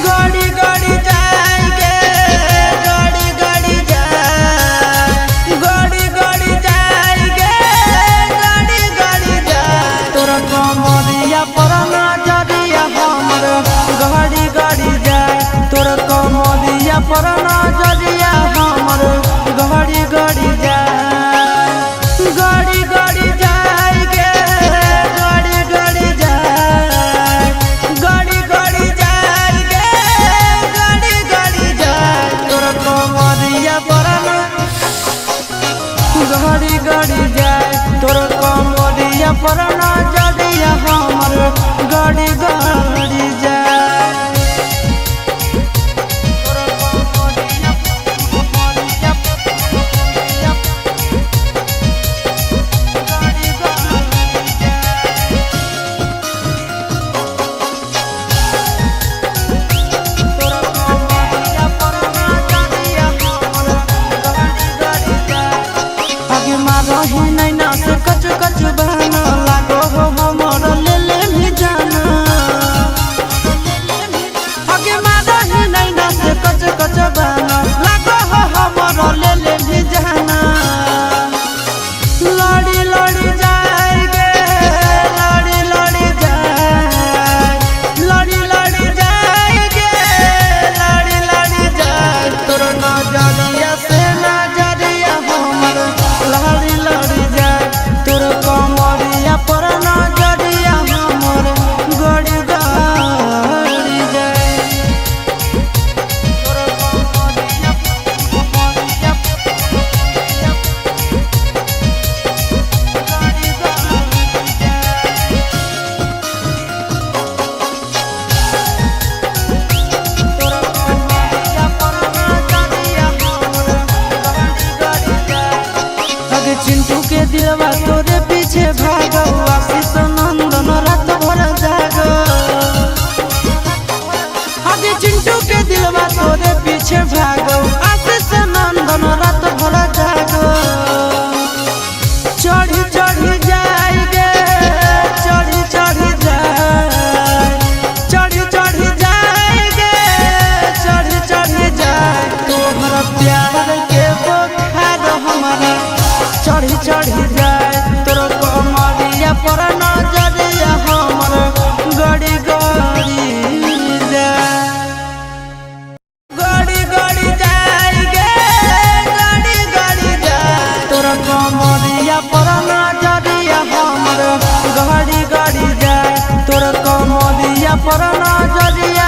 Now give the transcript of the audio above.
गड़ी गड़ी जाएंगे गड़ी गड़ी जाए गड़ी गड़ी जाएंगे गड़ी गड़ी जाए तोरा कमरिया पर नजरिया हमर गड़ी गड़ी जाए तोरा कमरिया पर नजरिया हमर गड़ी गड़ी जाए गड़ी गड़ी जाएंगे गड़ी गड़ी जाए गड़ी गड़ी जाएंगे गड़ी गड़ी जाए तोरा कमरिया पर गड़ी गड़ी जाए तोरा कमरिया पर नजरिया हमर गड़ी गड़ी जाए रही नैना से कच कच बहना लागो हो हमर ले ले भी जाना आगे रही नैना से कच कच बहना लागो हो हमर ले ले भी जाना लड़ी लड़ी जाएंगे लड़ी लड़ी जाए लड़ी लड़ी जाएंगे लड़ी लड़ी जाए तोर नजरिया से नजरिया हमर लड़ी लड़ी जाए तोर कमरिया पर नजरिया हमर गड़ी गड़ी जाए तोर कमरिया गड़ी गड़ी जाए तोर कमरिया पर नजरिया हमर गड़ी गड़ी जाए चिंटू के दिलवा तोरे पीछे भागो आशीष नंदन रात भर जागो आगे चिंटू के दिलवा तोरे पीछे भागो आशीष नंदन रात भर जागो चढ़ी चढ़ी जाएंगे चढ़ी चढ़ी जाए चढ़ी चढ़ी जाएंगे चढ़ी चढ़ी जाए तोहरा प्यार के बुखार हमारा चढ़ी चढ़ी जाए तोर कमरिया पर नजरिया हमर गड़ी गड़ी जाए गड़ी गड़ी जाएंगे गड़ी गड़ी जाए तोर कमरिया पर नजरिया हमर गड़ी गड़ी जाए तोर कमरिया पर नजरिया